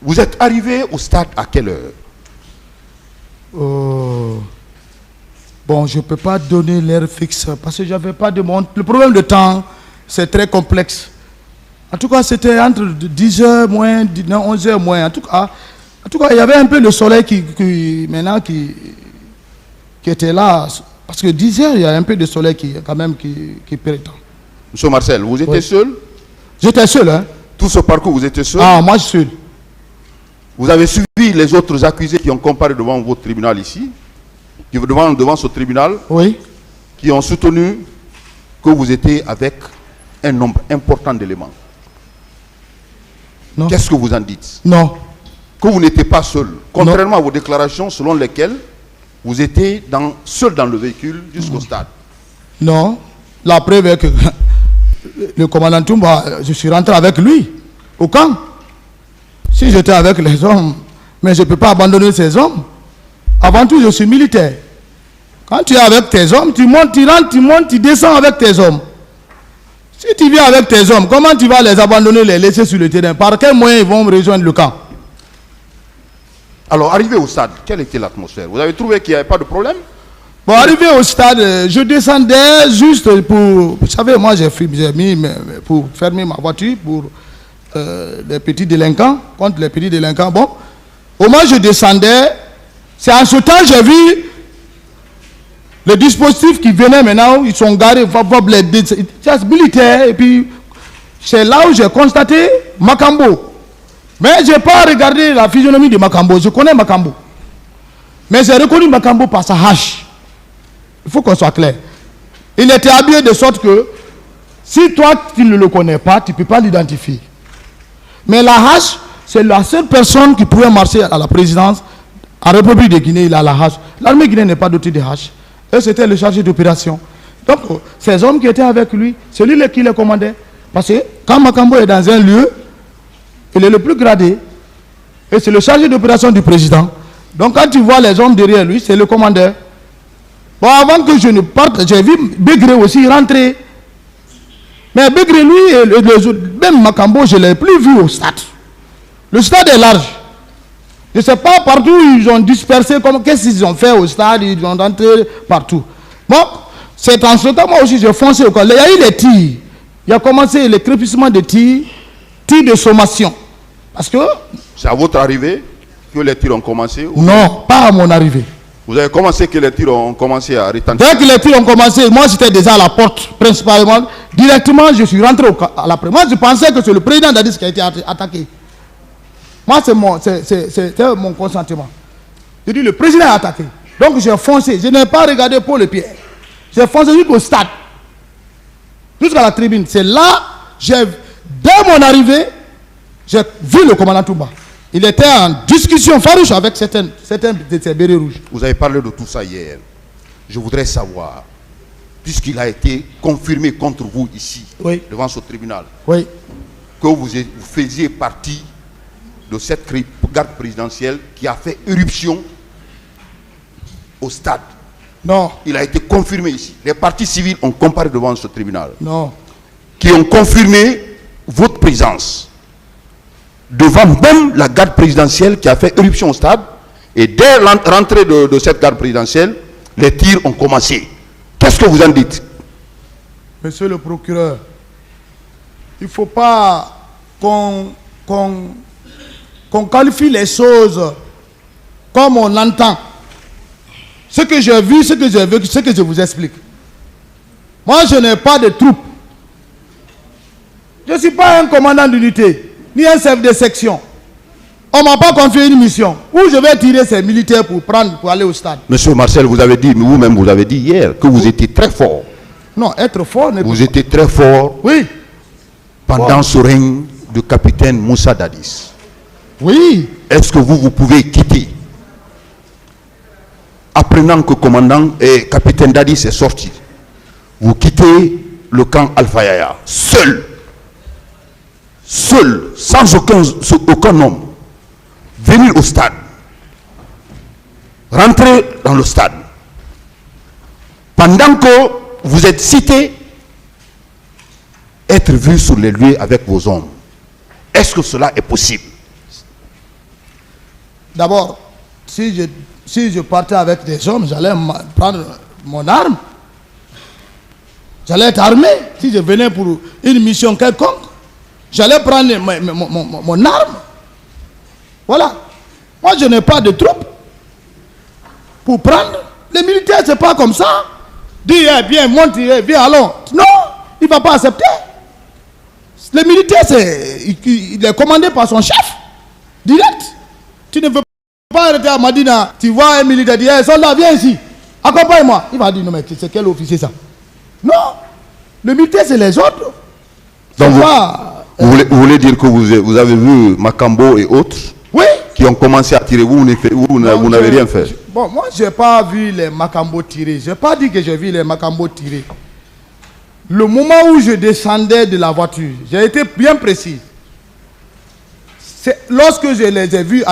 C: Vous êtes arrivé au stade à quelle heure?
B: Bon, je ne peux pas donner l'heure fixe parce que je n'avais pas de monde. Le problème de temps, c'est très complexe. En tout cas, c'était entre 10h moins, 11h moins. En tout cas, il y avait un peu le soleil qui était là. Parce que 10h, il y a un peu de soleil qui prétend.
C: Monsieur Marcel, vous étiez seul?
B: J'étais seul, hein.
C: Tout ce parcours, vous étiez seul?
B: Ah, moi, je suis seul.
C: Vous avez suivi les autres accusés qui ont comparé devant votre tribunal ici, devant ce tribunal,
B: oui,
C: qui ont soutenu que vous étiez avec un nombre important d'éléments. Qu'est-ce que vous en dites?
B: Non.
C: Que vous n'étiez pas seul, contrairement à vos déclarations selon lesquelles vous étiez seul dans le véhicule jusqu'au stade.
B: Non. La preuve est que le commandant Toumba, je suis rentré avec lui au camp. Si j'étais avec les hommes, mais je ne peux pas abandonner ces hommes. Avant tout, je suis militaire. Quand tu es avec tes hommes, tu montes, tu rentres, tu montes, tu descends avec tes hommes. Si tu viens avec tes hommes, comment tu vas les abandonner, les laisser sur le terrain? Par quel moyen ils vont rejoindre le camp?
C: Alors, arrivé au stade, quelle était l'atmosphère? Vous avez trouvé qu'il n'y avait pas de problème?
B: Bon, arrivé au stade, je descendais juste pour... Vous savez, moi j'ai mis pour fermer ma voiture pour les petits délinquants, contre les petits délinquants. Bon, au moins je descendais. C'est en ce temps que j'ai vu Les dispositifs qui venaient maintenant, ils sont garés, c'est militaire, et puis c'est là où j'ai constaté Makambo. Mais je n'ai pas regardé la physionomie de Makambo, je connais Makambo. Mais j'ai reconnu Makambo par sa hache. Il faut qu'on soit clair. Il était habillé de sorte que, si toi tu ne le connais pas, tu ne peux pas l'identifier. Mais la hache, c'est la seule personne qui pouvait marcher à la présidence. En République de Guinée, il a la hache. L'armée guinéenne n'est pas dotée de hache. Et c'était le chargé d'opération. Donc, ces hommes qui étaient avec lui, c'est lui qui les commandait. Parce que quand Makambo est dans un lieu, il est le plus gradé. Et c'est le chargé d'opération du président. Donc, quand tu vois les hommes derrière lui, c'est le commandeur. Bon, avant que je ne parte, j'ai vu Begré aussi rentrer. Mais Begré, lui, et les autres, même Makambo, je ne l'ai plus vu au stade. Le stade est large. Je ne sais pas partout où ils ont dispersé, qu'est-ce qu'ils ont fait au stade, ils ont rentré partout. Bon, c'est en ce temps, moi aussi, j'ai foncé au camp. Il y a eu les tirs. Il a commencé le crépissement de tirs de sommation. Parce que...
C: C'est à votre arrivée que les tirs ont commencé?
B: Non, pas à mon arrivée.
C: Vous avez commencé que les tirs ont commencé à retentir?
B: Dès que les tirs ont commencé, moi j'étais déjà à la porte, principalement. Directement, je suis rentré à la porte. Moi, je pensais que c'est le président Dadis qui a été attaqué. Moi, c'est mon consentement. Je dis, le président a attaqué. Donc, j'ai foncé. Je n'ai pas regardé pour le pied. J'ai foncé jusqu'au stade. Jusqu'à la tribune. C'est là, dès mon arrivée, j'ai vu le commandant Touba. Il était en discussion farouche avec certains de ces bérets rouges.
C: Vous avez parlé de tout ça hier. Je voudrais savoir, puisqu'il a été confirmé contre vous ici,
B: oui,
C: devant ce tribunal,
B: oui,
C: que vous faisiez partie de cette garde présidentielle qui a fait éruption au stade.
B: Non.
C: Il a été confirmé ici. Les partis civils ont comparé devant ce tribunal.
B: Non.
C: Qui ont confirmé votre présence devant même la garde présidentielle qui a fait éruption au stade. Et dès l'entrée de cette garde présidentielle, les tirs ont commencé. Qu'est-ce que vous en dites?
B: Monsieur le procureur, il ne faut pas qu'on qualifie les choses comme on entend. Ce que j'ai vu, ce que j'ai vécu, ce que je vous explique. Moi, je n'ai pas de troupes. Je ne suis pas un commandant d'unité, ni un chef de section. On ne m'a pas confié une mission où je vais tirer ces militaires pour aller au stade. Monsieur
C: Marcel, vous avez dit, vous-même vous avez dit hier que vous étiez très fort.
B: Non, être fort n'est pas...
C: Vous étiez très fort.
B: Oui.
C: Pendant ce règne du capitaine Moussa Dadis.
B: Oui.
C: Est-ce que vous pouvez quitter, apprenant que commandant et capitaine Dadis est sorti, vous quittez le camp Alpha Yaya, seul, sans aucun homme, venir au stade, rentrer dans le stade, pendant que vous êtes cité, être vu sur les lieux avec vos hommes. Est-ce que cela est possible?
B: D'abord, si je partais avec des hommes, j'allais prendre mon arme. J'allais être armé. Si je venais pour une mission quelconque, j'allais prendre mon arme. Voilà. Moi, je n'ai pas de troupes pour prendre. Les militaires, ce n'est pas comme ça. Dis, viens, monte, viens, allons. Non, il ne va pas accepter. Les militaires, il est commandé par son chef. Direct. Tu ne veux pas arrêter à Madina. Tu vois un militaire dire, hey, soldat, viens ici. Accompagne-moi. Il va dire, non, mais c'est quel officier ça? Non. Le militaire, c'est les autres.
C: Donc vous voulez dire que vous avez vu Makambo et autres,
B: oui,
C: qui ont commencé à tirer, vous n'avez rien fait?
B: Bon, moi, je n'ai pas vu les Makambo tirer. Je n'ai pas dit que j'ai vu les Makambo tirer. Le moment où je descendais de la voiture, j'ai été bien précis. C'est lorsque je les ai vus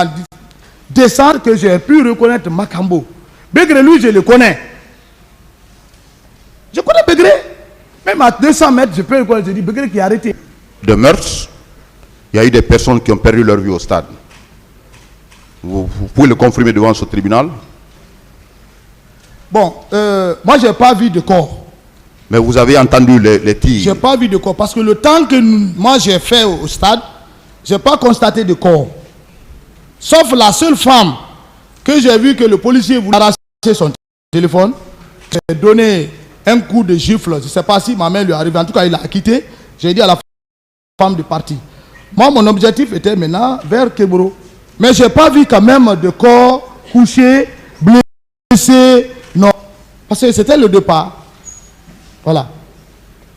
B: descendre que j'ai pu reconnaître Makambo. Begré, lui, je le connais. Je connais Begré. Même à 200 mètres, je peux reconnaître. Je dis Begré qui est arrêté.
C: De meurtres, il y a eu des personnes qui ont perdu leur vie au stade. Vous pouvez le confirmer devant ce tribunal?
B: Bon, moi, je n'ai pas vu de corps.
C: Mais vous avez entendu les tirs?
B: Je n'ai pas vu de corps. Parce que le temps que moi j'ai fait au stade, je n'ai pas constaté de corps. Sauf la seule femme que j'ai vu que le policier voulait arracher son téléphone. j'ai donné un coup de gifle. Je ne sais pas si ma main lui arrive. En tout cas, il a quitté. J'ai dit à la femme du parti. Moi, mon objectif était maintenant vers Keboro. Mais je n'ai pas vu quand même de corps couché, blessé. Non. Parce que c'était le départ. Voilà.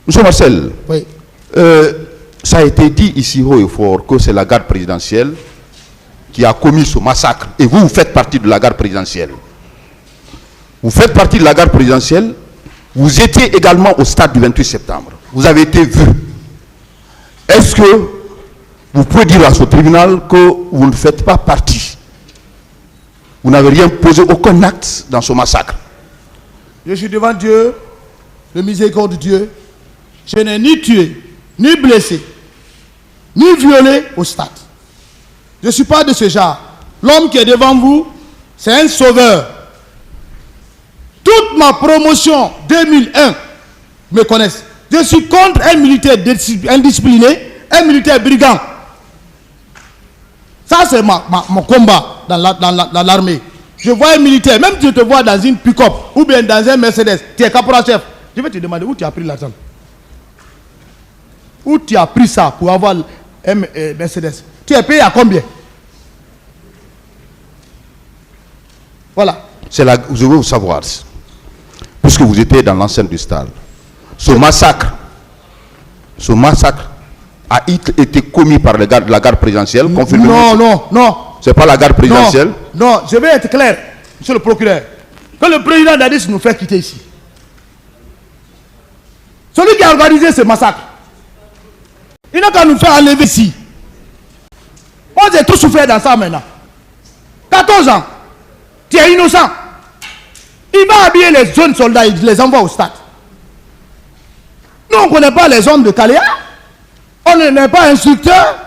C: Monsieur Marcel,
B: Oui.
C: Ça a été dit ici haut et fort que c'est la garde présidentielle qui a commis ce massacre. Et vous, vous faites partie de la garde présidentielle. Vous faites partie de la garde présidentielle. Vous étiez également au stade du 28 septembre. Vous avez été vu. Est-ce que vous pouvez dire à ce tribunal que vous ne faites pas partie? Vous n'avez rien posé, aucun acte dans ce massacre.
B: Je suis devant Dieu, le miséricorde de Dieu. Je n'ai ni tué, ni blessé, ni violé au stade. Je ne suis pas de ce genre. L'homme qui est devant vous, c'est un sauveur. Toute ma promotion 2001 me connaissent. Je suis contre un militaire indiscipliné, un militaire brigand. Ça, c'est mon combat dans l'armée. Je vois un militaire, même si je te vois dans une pick-up ou bien dans un Mercedes, tu es caporal-chef, je vais te demander où tu as pris l'argent. Où tu as pris ça pour avoir un Mercedes? Tu es payé à combien? Voilà.
C: Je veux vous savoir, puisque vous étiez dans l'enceinte du stade, ce massacre a été commis par la garde présidentielle.
B: Non.
C: C'est pas la garde présidentielle.
B: Non, je vais être clair, monsieur le procureur. Que le président Dadis nous fait quitter ici. Celui qui a organisé ce massacre, il n'a qu'à nous faire enlever ici. On a tout souffert dans ça maintenant. 14 ans. Tu es innocent. Il va habiller les jeunes soldats, il les envoie au stade. Nous, on ne connaît pas les hommes de Kaléa. On n'est pas instructeur.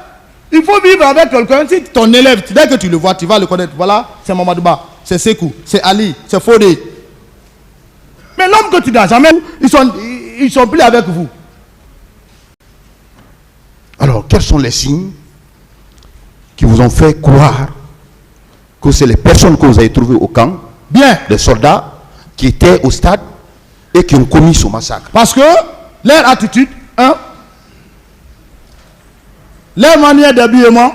B: Il faut vivre avec quelqu'un. Si ton élève, dès que tu le vois, tu vas le connaître. Voilà, c'est Mamadouba, c'est Sekou, c'est Ali, c'est Fodé. Mais l'homme que tu n'as jamais, ils sont plus avec vous.
C: Alors, quels sont les signes qui vous ont fait croire que c'est les personnes que vous avez trouvées au camp,
B: Bien.
C: les soldats qui étaient au stade et qui ont commis ce massacre?
B: Parce que leur attitude, leur manière d'habillement.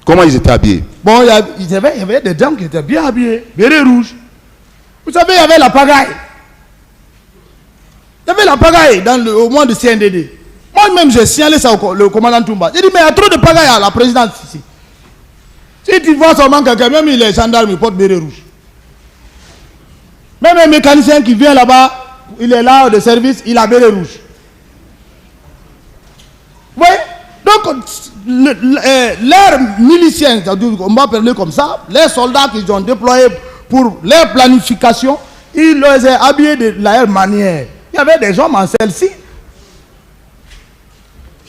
C: Comment ils étaient habillés?
B: Bon, il y avait des dames qui étaient bien habillées, béret rouge. Vous savez, il y avait la pagaille. Il y avait la pagaille au mois de CNDD. Moi-même, j'ai signalé ça au commandant Toumba. J'ai dit, mais il y a trop de pagaille à la présidence ici. Si tu vois seulement quelqu'un, même il est gendarme, il porte béret rouge. Même un mécanicien qui vient là-bas, il est là de service, il a béret rouge. Vous voyez? Donc, leurs miliciens, on va parler comme ça, les soldats qu'ils ont déployés pour leur planification, ils les ont habillés de la même manière. Il y avait des hommes en celle-ci.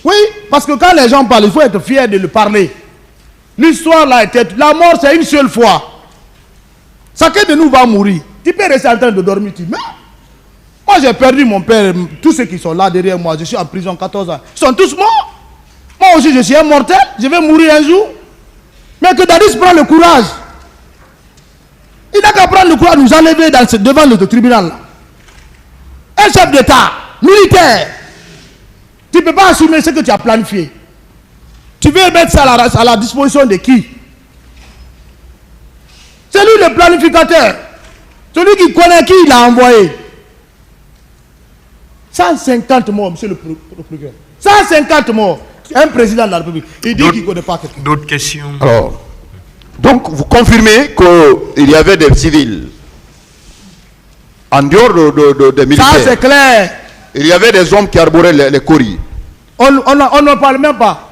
B: Oui, parce que quand les gens parlent, il faut être fier de le parler. L'histoire là était... La mort, c'est une seule fois. Chacun de nous va mourir. Tu peux rester en train de dormir, tu meurs. Moi, j'ai perdu mon père. Tous ceux qui sont là derrière moi, je suis en prison 14 ans. Ils sont tous morts. Moi aussi, je suis un mortel. Je vais mourir un jour. Mais que Dadis prend le courage. Il n'a qu'à prendre le courage de nous enlever devant le tribunal. Là. Un chef d'État, militaire. Tu ne peux pas assumer ce que tu as planifié. Tu veux mettre ça à la disposition de qui? C'est lui le planificateur. Celui qui connaît qui il a envoyé. 150 morts, monsieur le procureur. 150 morts. Un président de la République. Il dit qu'il ne connaît pas quelqu'un.
A: D'autres questions?
C: Alors, donc vous confirmez qu'il y avait des civils en dehors des militaires?
B: Ça c'est clair.
C: Il y avait des hommes qui arboraient les coris.
B: On ne parle même pas.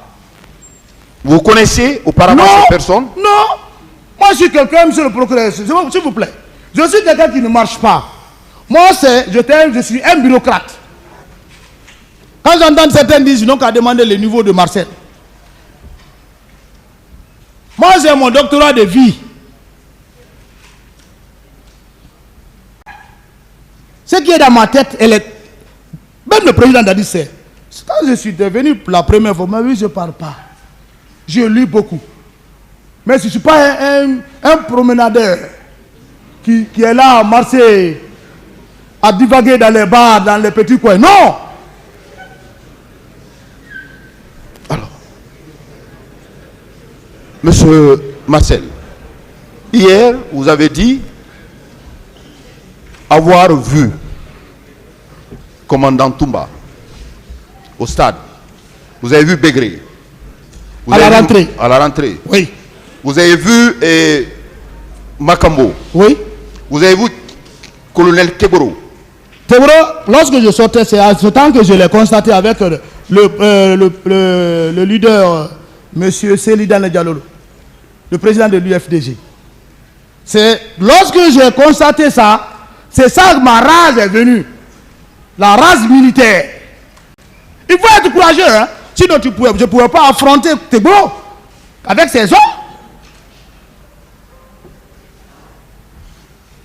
C: Vous connaissez auparavant ces personnes?
B: Non. Moi je suis quelqu'un, monsieur le procureur, s'il vous plaît. Je suis quelqu'un qui ne marche pas. Moi je suis un bureaucrate. Quand j'entends certains disent, ils n'ont qu'à demander le niveau de Marcel. Moi, j'ai mon doctorat de vie. Ce qui est dans ma tête, même le président Dadis sait. Quand je suis devenu la première fois, mais oui, je ne parle pas. Je lis beaucoup. Mais je ne suis pas un promenadeur qui est là à Marseille. à divaguer dans les bars, dans les petits coins. Non.
C: Alors, Monsieur Marcel, hier, vous avez dit avoir vu commandant Toumba au stade. Vous avez vu Begré.
B: À la rentrée.
C: À la rentrée.
B: Oui.
C: Vous avez vu Makambo.
B: Oui.
C: Vous avez vu colonel Keboro.
B: Keboro, lorsque je sortais, c'est à ce temps que je l'ai constaté avec le leader, M. Selidane Diallo, le président de l'UFDG. C'est lorsque j'ai constaté ça, c'est ça que ma rage est venue. La rage militaire. Il faut être courageux, hein. Sinon je ne pouvais pas affronter Keboro avec ses hommes.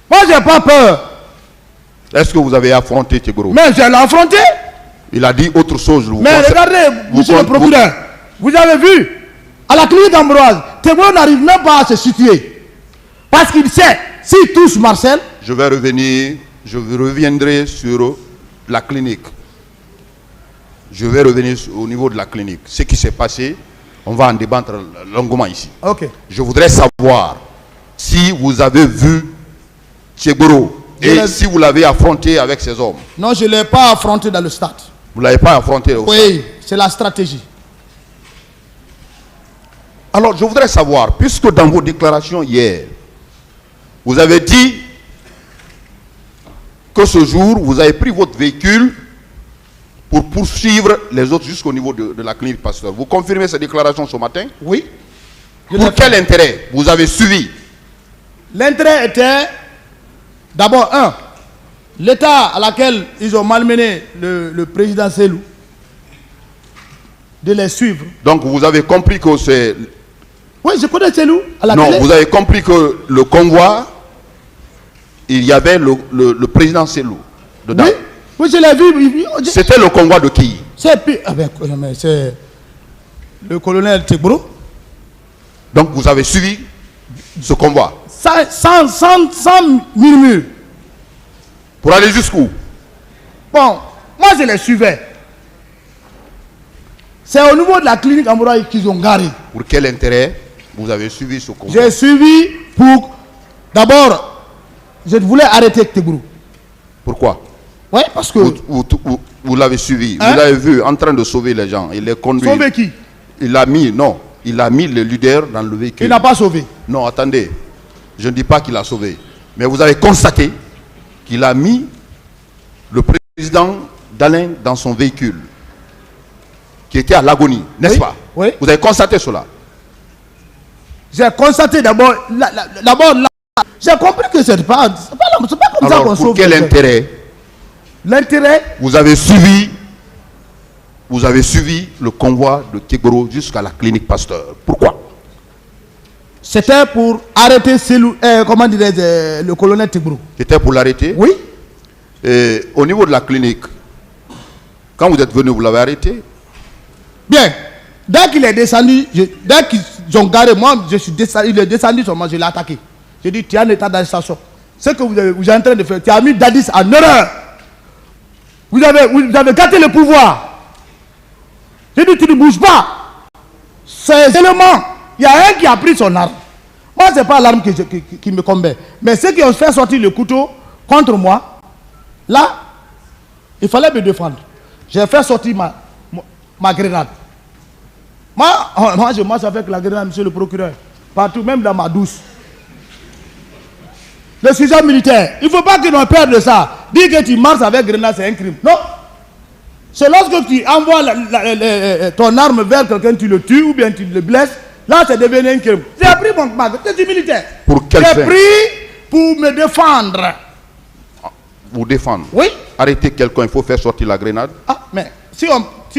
B: Moi, je n'ai pas peur.
C: Est-ce que vous avez affronté Keboro?
B: Mais je l'ai affronté.
C: Il a dit autre chose.
B: Mais regardez, monsieur le procureur, vous avez vu, à la clinique d'Ambroise, Keboro n'arrive même pas à se situer. Parce qu'il sait, s'il touche Marcel...
C: Je reviendrai sur la clinique. Je vais revenir au niveau de la clinique. Ce qui s'est passé, on va en débattre longuement ici.
B: Ok.
C: Je voudrais savoir si vous avez vu Keboro et si vous l'avez affronté avec ses hommes.
B: Non, je ne l'ai pas affronté dans le stade.
C: Vous ne l'avez pas affronté au stade?
B: Oui, c'est la stratégie.
C: Alors, je voudrais savoir, puisque dans vos déclarations hier, vous avez dit que ce jour, vous avez pris votre véhicule pour poursuivre les autres jusqu'au niveau de la clinique Pasteur. Vous confirmez ces déclarations ce matin?
B: Oui.
C: Pour quel intérêt vous avez suivi?
B: L'intérêt était, d'abord, l'état à laquelle ils ont malmené le président Selou, de les suivre.
C: Donc vous avez compris que c'est...
B: Oui, je connais Selou.
C: Non, vous avez compris que le convoi, il y avait le président Selou dedans.
B: Oui, oui, je l'ai vu.
C: C'était le convoi de qui?
B: C'est le colonel Keboro.
C: Donc vous avez suivi ce convoi?
B: Sans murmure.
C: Pour aller jusqu'où?
B: Bon, moi je les suivais. C'est au niveau de la clinique Ambroise qu'ils ont garé.
C: Pour quel intérêt vous avez suivi ce convoi?
B: J'ai suivi pour... D'abord, je voulais arrêter Keboro.
C: Pourquoi?
B: Oui, parce que...
C: Vous l'avez suivi,
B: hein?
C: Vous l'avez vu en train de sauver les gens. Il les conduit.
B: Sauver qui?
C: Il a mis le leader dans le véhicule.
B: Il n'a pas sauvé.
C: Non, attendez. Je ne dis pas qu'il a sauvé. Mais vous avez constaté qu'il a mis le président d'Alain dans son véhicule, qui était à l'agonie, n'est-ce pas?
B: Oui.
C: Vous avez constaté cela?
B: J'ai constaté d'abord... J'ai compris que c'est pas comme ça qu'on sauve.
C: Alors, pour quel intérêt?
B: L'intérêt...
C: Vous avez suivi le convoi de Keboro jusqu'à la clinique Pasteur. Pourquoi?
B: C'était pour arrêter le colonel Keboro.
C: C'était pour l'arrêter?
B: Oui.
C: Et au niveau de la clinique, quand vous êtes venu, vous l'avez arrêté?
B: Bien. Dès qu'il est descendu, dès qu'ils ont garé, moi, je suis descendu, il est descendu sur moi, je l'ai attaqué. J'ai dit, tu es en état d'arrestation. Ce que vous êtes en train de faire, tu as mis Dadis en erreur. Vous avez gâté le pouvoir. J'ai dit, tu ne bouges pas. Ces éléments, il y a un qui a pris son arme. Moi, ce n'est pas l'arme qui me combat. Mais ceux qui ont fait sortir le couteau contre moi, là, il fallait me défendre. J'ai fait sortir ma grenade. Moi, je marche avec la grenade, monsieur le procureur. Partout, même dans ma douce. Le sujet militaire, il ne faut pas que l'on perde de ça. Dire que tu marches avec grenade, c'est un crime. Non. C'est lorsque tu envoies ton arme vers quelqu'un, tu le tues ou bien tu le blesses, là, c'est devenu un crime. J'ai pris mon bague, c'est du militaire.
C: Pour quel fait?
B: J'ai pris pour me défendre.
C: Vous défendre?
B: Oui.
C: Arrêter quelqu'un, il faut faire sortir la grenade?
B: Ah, mais si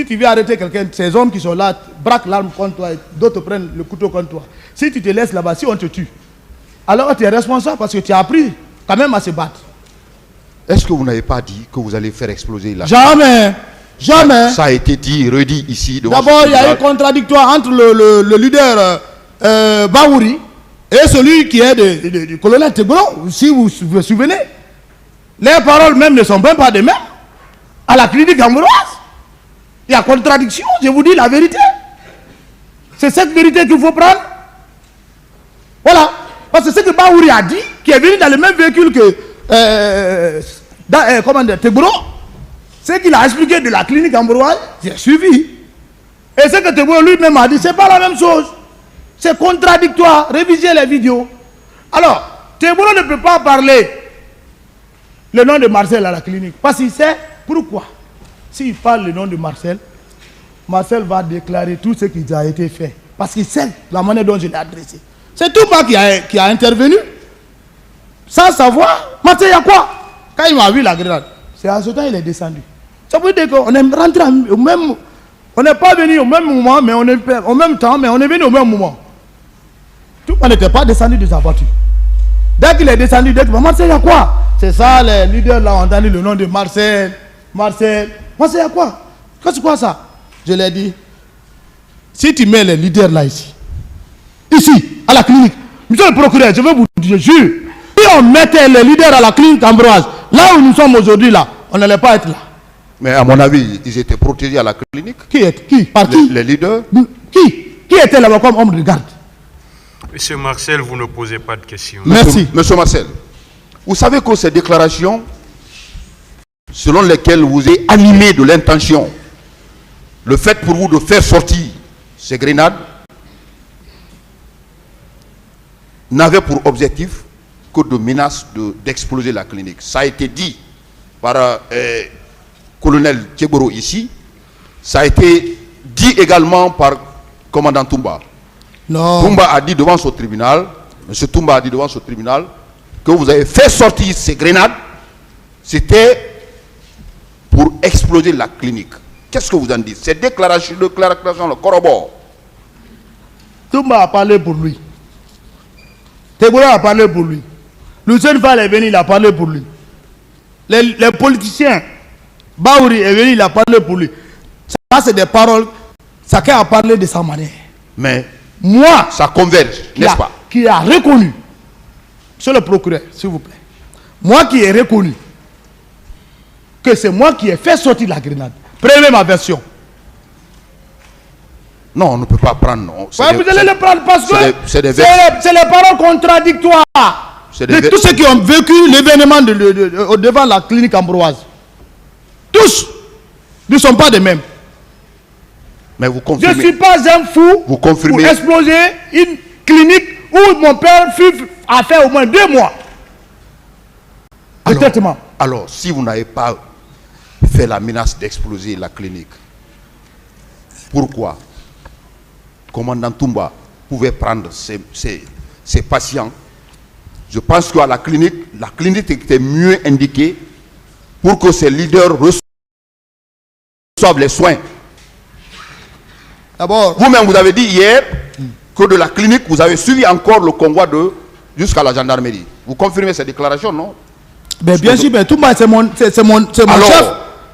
B: tu veux arrêter quelqu'un, ces hommes qui sont là braquent l'arme contre toi et d'autres prennent le couteau contre toi. Si tu te laisses là-bas, si on te tue, alors tu es responsable parce que tu as appris quand même à se battre.
C: Est-ce que vous n'avez pas dit que vous allez faire exploser la...
B: Jamais. Jamais.
C: Ça a été dit, redit ici.
B: D'abord, il y a eu contradictoire entre le leader Baouri et celui qui est du colonel Keboro, si vous vous souvenez. Les paroles même ne sont même pas des mêmes. À la clinique Ambroise, il y a contradiction, je vous dis la vérité. C'est cette vérité qu'il faut prendre. Voilà. Parce que ce que Baouri a dit, qui est venu dans le même véhicule que Teboro, ce qu'il a expliqué de la clinique Ambroise, j'ai suivi. Et ce que Teboro lui-même a dit, c'est pas la même chose. C'est contradictoire. Révisez les vidéos. Alors, Teboro ne peut pas parler le nom de Marcel à la clinique. Parce qu'il sait pourquoi. S'il parle le nom de Marcel, Marcel va déclarer tout ce qui a été fait. Parce qu'il sait la manière dont je l'ai adressé. C'est tout moi qui a intervenu. Sans savoir, Marcel, il y a quoi? Quand il m'a vu la grenade, c'est à ce temps qu'il est descendu. Ça veut dire qu'on est rentré au même... On n'est pas venu au même moment, mais on est au même temps, mais on est venu au même moment. Tout le monde n'était pas descendu de sa voiture. Dès qu'il est descendu, Marcel, il y a quoi? C'est ça, les leaders là ont entendu le nom de Marcel. Marcel, il y a quoi? C'est quoi ça? Je l'ai dit. Si tu mets les leaders là ici, à la clinique, monsieur le procureur, je vais vous dire, je jure, si on mettait les leaders à la clinique Ambroise, là où nous sommes aujourd'hui là, on n'allait pas être là.
C: Mais à mon avis, ils étaient protégés à la clinique.
B: Par qui?
C: Les leaders.
B: Qui était là-bas comme homme de garde?
A: Monsieur Marcel, vous ne posez pas de questions.
B: Merci.
C: Monsieur Marcel, vous savez que ces déclarations, selon lesquelles vous êtes animé de l'intention, le fait pour vous de faire sortir ces grenades, n'avait pour objectif que de menace d'exploser la clinique. Ça a été dit par colonel Tcheboro ici. Ça a été dit également par commandant Toumba.
B: Non.
C: Toumba a dit devant ce tribunal, monsieur Toumba a dit devant ce tribunal, que vous avez fait sortir ces grenades, c'était pour exploser la clinique. Qu'est-ce que vous en dites? Cette déclaration le corrobore.
B: Toumba a parlé pour lui. Teboro a parlé pour lui. Lucien Fall est venu, il a parlé pour lui. Les politiciens, Baouri est venu, il a parlé pour lui. Ça, c'est des paroles, chacun a parlé de sa manière.
C: Mais
B: moi,
C: ça converge, n'est-ce pas?
B: Qui a reconnu, monsieur le procureur, s'il vous plaît, moi qui ai reconnu que c'est moi qui ai fait sortir la grenade. Prenez ma version.
C: Non, on ne peut pas prendre. Non.
B: Vous allez le prendre parce que c'est les paroles contradictoires de tous ceux qui ont vécu l'événement devant la clinique Ambroise. Tous ne sont pas des mêmes.
C: Mais vous confirmez.
B: Je ne suis pas un fou
C: vous confirmez.
B: Pour exploser une clinique où mon père a fait au moins 2 mois de traitement.
C: Alors, si vous n'avez pas fait la menace d'exploser la clinique, pourquoi commandant Toumba pouvait prendre ses patients? Je pense qu'à la clinique était mieux indiquée pour que ses leaders reçoivent les soins.
B: D'abord,
C: vous-même, vous avez dit hier que de la clinique, vous avez suivi encore le convoi jusqu'à la gendarmerie. Vous confirmez cette déclaration, non?
B: Ben bien sûr, ben Toumba, c'est mon chef.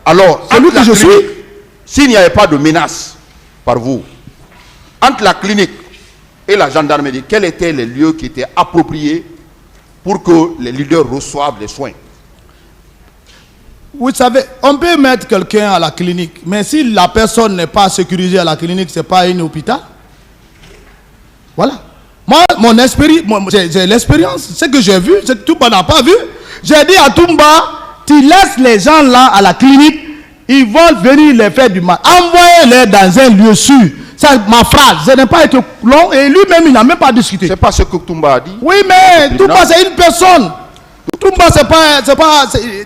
C: Alors,
B: c'est lui que je suis.
C: S'il n'y avait pas de menace par vous, entre la clinique et la gendarmerie, quels étaient les lieux qui étaient appropriés pour que les leaders reçoivent les soins?
B: Vous savez, on peut mettre quelqu'un à la clinique, mais si la personne n'est pas sécurisée à la clinique, ce n'est pas un hôpital. Voilà. Moi, j'ai l'expérience. Ce que j'ai vu, ce que Toumba n'a pas vu. J'ai dit à Toumba, tu laisses les gens là à la clinique, ils vont venir les faire du mal. Envoyez-les dans un lieu sûr. C'est ma phrase. Je n'ai pas été long et lui-même, il n'a même pas discuté.
C: C'est pas ce que Toumba a dit.
B: Oui, mais Toumba, c'est une personne. Toumba,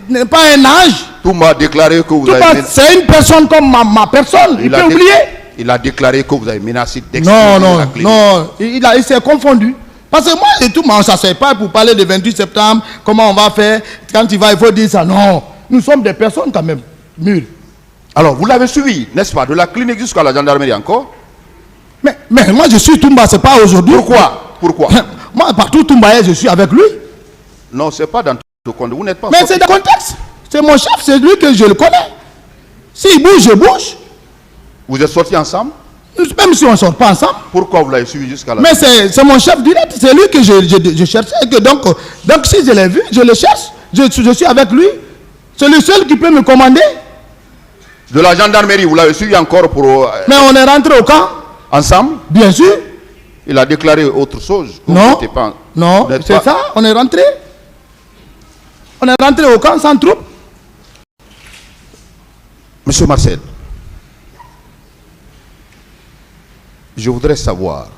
B: n'est pas un âge.
C: Toumba a déclaré que vous avez...
B: C'est une personne comme ma personne. Il peut oublier.
C: Il a déclaré que vous avez menacé d'exploser la clinique. Non,
B: il s'est confondu. Parce que moi et Toumba, on ne s'assied pas pour parler du 28 septembre, comment on va faire, quand il faut dire ça. Non, nous sommes des personnes quand même mûres.
C: Alors, vous l'avez suivi, n'est-ce pas, de la clinique jusqu'à la gendarmerie encore?
B: Mais moi, je suis Toumba, ce n'est pas aujourd'hui.
C: Pourquoi?
B: Moi, partout Toumba, je suis avec lui.
C: Non, ce n'est pas dans le contexte. Vous n'êtes pas...
B: Mais c'est dans le contexte. C'est mon chef, c'est lui que je le connais. S'il bouge, je bouge.
C: Vous êtes sortis ensemble?
B: Même si on ne sort pas ensemble.
C: Pourquoi vous l'avez suivi jusqu'à la...
B: Mais c'est mon chef direct, c'est lui que je cherchais. Donc si je l'ai vu, je le cherche. Je suis avec lui. C'est le seul qui peut me commander.
C: De la gendarmerie, vous l'avez suivi encore pour...
B: Mais on est rentré au camp.
C: Ensemble?
B: Bien sûr.
C: Il a déclaré autre chose.
B: Non,
C: Pas,
B: non, c'est ça, on est rentré. On est rentré au camp sans troupe.
C: Monsieur Marcel, je voudrais savoir